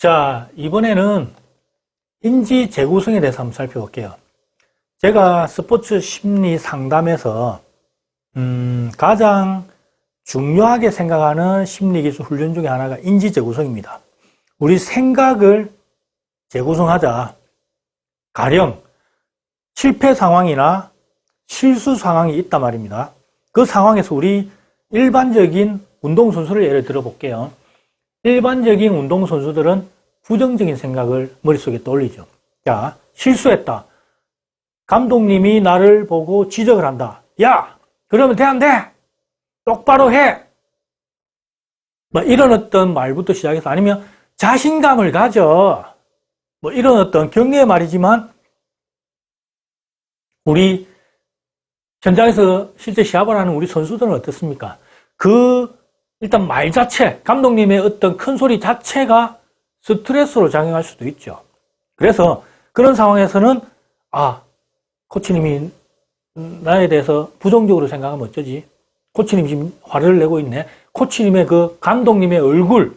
자, 이번에는 인지 재구성에 대해서 한번 살펴볼게요. 제가 스포츠 심리 상담에서 가장 중요하게 생각하는 심리기술 훈련 중에 하나가 인지 재구성입니다. 우리 생각을 재구성하자. 가령 실패 상황이나 실수 상황이 있단 말입니다. 그 상황에서 우리 일반적인 운동선수를 예를 들어 볼게요. 일반적인 운동선수들은 부정적인 생각을 머릿속에 떠올리죠. 자, 실수했다. 감독님이 나를 보고 지적을 한다. 야, 그러면 돼, 안 돼? 똑바로 해! 뭐 이런 어떤 말부터 시작해서 아니면 자신감을 가져. 뭐 이런 어떤 격려의 말이지만 우리 현장에서 실제 시합을 하는 우리 선수들은 어떻습니까? 일단 말 자체, 감독님의 어떤 큰 소리 자체가 스트레스로 작용할 수도 있죠. 그래서 그런 상황에서는 코치님이 나에 대해서 부정적으로 생각하면 어쩌지? 코치님 지금 화를 내고 있네. 코치님의 그 감독님의 얼굴,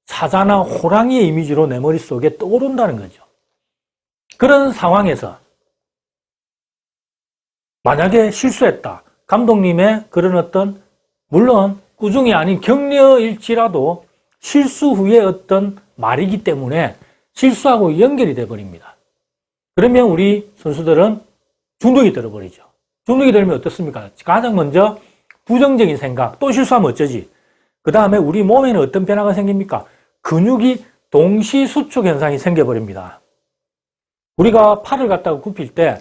사자나 호랑이의 이미지로 내 머릿속에 떠오른다는 거죠. 그런 상황에서 만약에 실수했다. 감독님의 그런 어떤, 물론 꾸중이 아닌 격려일지라도 실수 후에 어떤 말이기 때문에 실수하고 연결이 돼버립니다. 그러면 우리 선수들은 중독이 들어버리죠. 중독이 들면 어떻습니까? 가장 먼저 부정적인 생각, 또 실수하면 어쩌지? 그 다음에 우리 몸에는 어떤 변화가 생깁니까? 근육이 동시수축 현상이 생겨버립니다. 우리가 팔을 갖다가 굽힐 때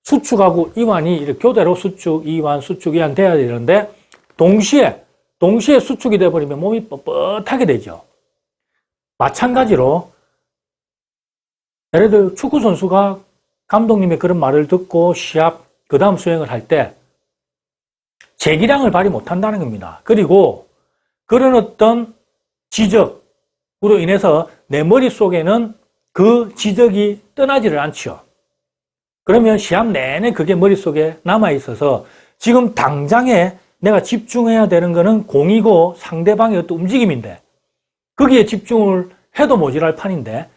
수축하고 이완이 이렇게 교대로 수축, 이완, 수축, 이완 돼야 되는데 동시에 수축이 돼버리면 몸이 뻣뻣하게 되죠. 마찬가지로 예를 들어 축구 선수가 감독님의 그런 말을 듣고 시합 그 다음 수행을 할 때 재기량을 발휘 못한다는 겁니다. 그리고 그런 어떤 지적으로 인해서 내 머릿속에는 그 지적이 떠나지를 않죠. 그러면 시합 내내 그게 머릿속에 남아있어서 지금 당장에 내가 집중해야 되는 거는 공이고 상대방의 어떤 움직임인데 거기에 집중을 해도 모자랄 판인데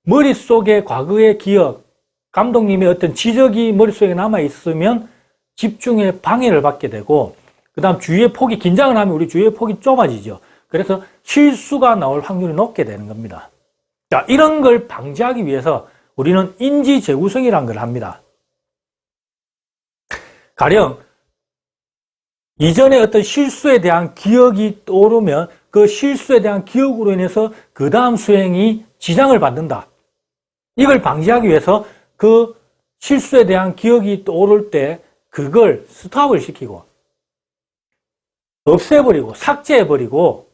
머릿속에 과거의 기억, 감독님의 어떤 지적이 머릿속에 남아있으면 집중에 방해를 받게 되고 그 다음 주의의 폭이, 긴장을 하면 우리 주의의 폭이 좁아지죠. 그래서 실수가 나올 확률이 높게 되는 겁니다. 자, 이런 걸 방지하기 위해서 우리는 인지 재구성이라는 걸 합니다. 가령 이전에 어떤 실수에 대한 기억이 떠오르면 그 실수에 대한 기억으로 인해서 그 다음 수행이 지장을 받는다. 이걸 방지하기 위해서 그 실수에 대한 기억이 떠오를 때 그걸 스톱을 시키고 없애버리고 삭제해버리고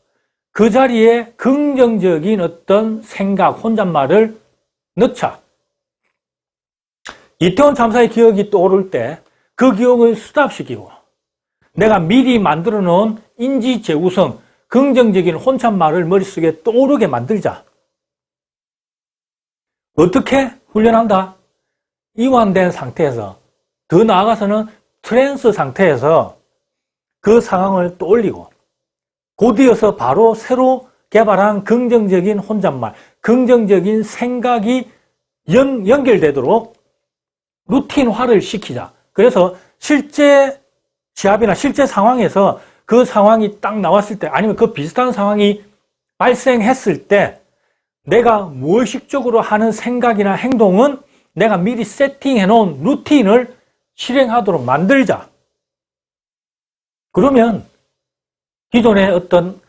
그 자리에 긍정적인 어떤 생각, 혼잣말을 넣자. 이태원 참사의 기억이 떠오를 때 그 기억을 스톱시키고 내가 미리 만들어 놓은 인지 재구성, 긍정적인 혼잣말을 머릿속에 떠오르게 만들자. 어떻게 훈련한다? 이완된 상태에서, 더 나아가서는 트랜스 상태에서 그 상황을 떠올리고 곧이어서 바로 새로 개발한 긍정적인 혼잣말, 긍정적인 생각이 연결되도록 루틴화를 시키자. 그래서 실제 시합이나 실제 상황에서 그 상황이 딱 나왔을 때 아니면 그 비슷한 상황이 발생했을 때 내가 무의식적으로 하는 생각이나 행동은 내가 미리 세팅해 놓은 루틴을 실행하도록 만들자. 그러면 기존의 어떤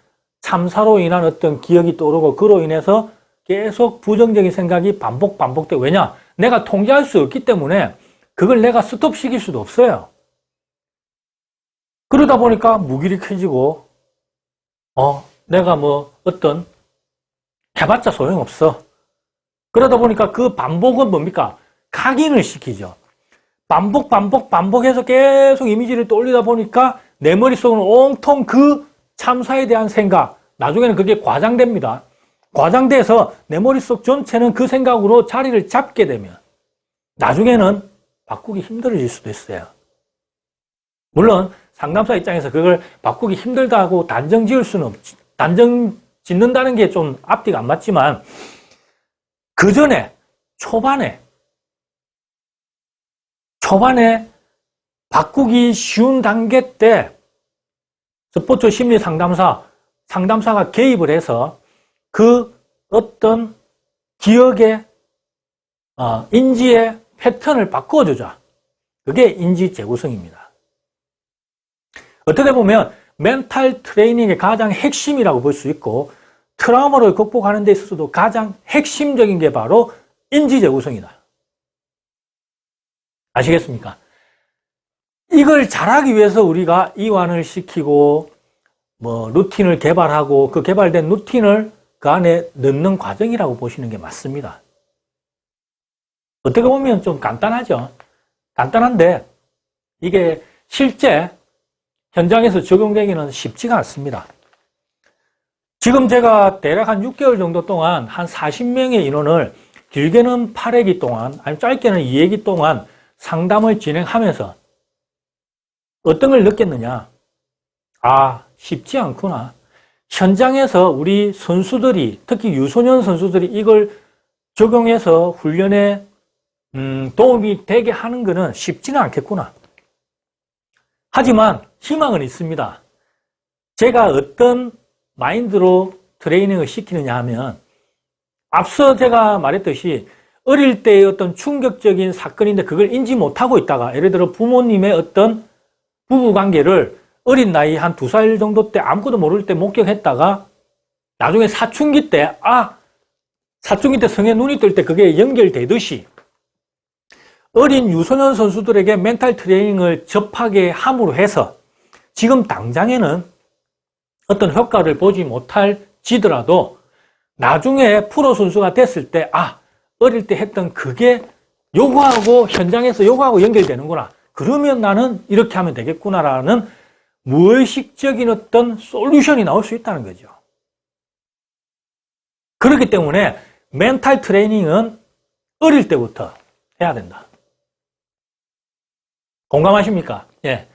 참사로 인한 어떤 기억이 떠오르고 그로 인해서 계속 부정적인 생각이 반복되고, 왜냐? 내가 통제할 수 없기 때문에 그걸 내가 스톱시킬 수도 없어요. 그러다 보니까 무기력해지고 내가 어떤 해봤자 소용없어. 그러다 보니까 그 반복은 뭡니까? 각인을 시키죠. 반복해서 계속 이미지를 떠올리다 보니까 내 머릿속은 온통 그 참사에 대한 생각, 나중에는 그게 과장됩니다. 과장돼서 내 머릿속 전체는 그 생각으로 자리를 잡게 되면 나중에는 바꾸기 힘들어질 수도 있어요. 물론 상담사 입장에서 그걸 바꾸기 힘들다고 단정 짓는다는 게 좀 앞뒤가 안 맞지만 그 전에 초반에 바꾸기 쉬운 단계 때 스포츠 심리 상담사가 개입을 해서 그 어떤 기억의 인지의 패턴을 바꿔주자. 그게 인지 재구성입니다. 어떻게 보면 멘탈 트레이닝의 가장 핵심이라고 볼 수 있고 트라우마를 극복하는 데 있어서도 가장 핵심적인 게 바로 인지 재구성이다. 아시겠습니까? 이걸 잘하기 위해서 우리가 이완을 시키고 루틴을 개발하고 그 개발된 루틴을 그 안에 넣는 과정이라고 보시는 게 맞습니다. 어떻게 보면 좀 간단하죠. 간단한데 이게 실제 현장에서 적용되기는 쉽지가 않습니다. 지금 제가 대략 한 6개월 정도 동안 한 40명의 인원을 길게는 8회기 동안 아니면 짧게는 2회기 동안 상담을 진행하면서 어떤 걸 느꼈느냐. 쉽지 않구나. 현장에서 우리 선수들이 특히 유소년 선수들이 이걸 적용해서 훈련에 도움이 되게 하는 것은 쉽지는 않겠구나. 하지만 희망은 있습니다. 제가 어떤 마인드로 트레이닝을 시키느냐 하면 앞서 제가 말했듯이 어릴 때의 어떤 충격적인 사건인데 그걸 인지 못하고 있다가 예를 들어 부모님의 어떤 부부관계를 어린 나이 한 2살 정도 때 아무것도 모를 때 목격했다가 나중에 사춘기 때 성에 눈이 뜰 때 그게 연결되듯이 어린 유소년 선수들에게 멘탈 트레이닝을 접하게 함으로 해서 지금 당장에는 어떤 효과를 보지 못할지더라도 나중에 프로 선수가 됐을 때 어릴 때 했던 그게 현장에서 요거하고 연결되는구나. 그러면 나는 이렇게 하면 되겠구나라는 무의식적인 어떤 솔루션이 나올 수 있다는 거죠. 그렇기 때문에 멘탈 트레이닝은 어릴 때부터 해야 된다. 공감하십니까? 예.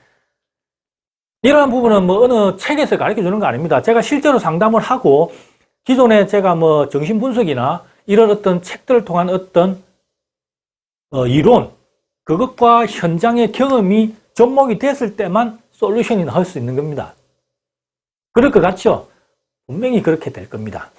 이러한 부분은 어느 책에서 가르쳐 주는 거 아닙니다. 제가 실제로 상담을 하고 기존에 제가 정신분석이나 이런 어떤 책들을 통한 어떤 이론, 그것과 현장의 경험이 접목이 됐을 때만 솔루션이 나올 수 있는 겁니다. 그럴 것 같죠? 분명히 그렇게 될 겁니다.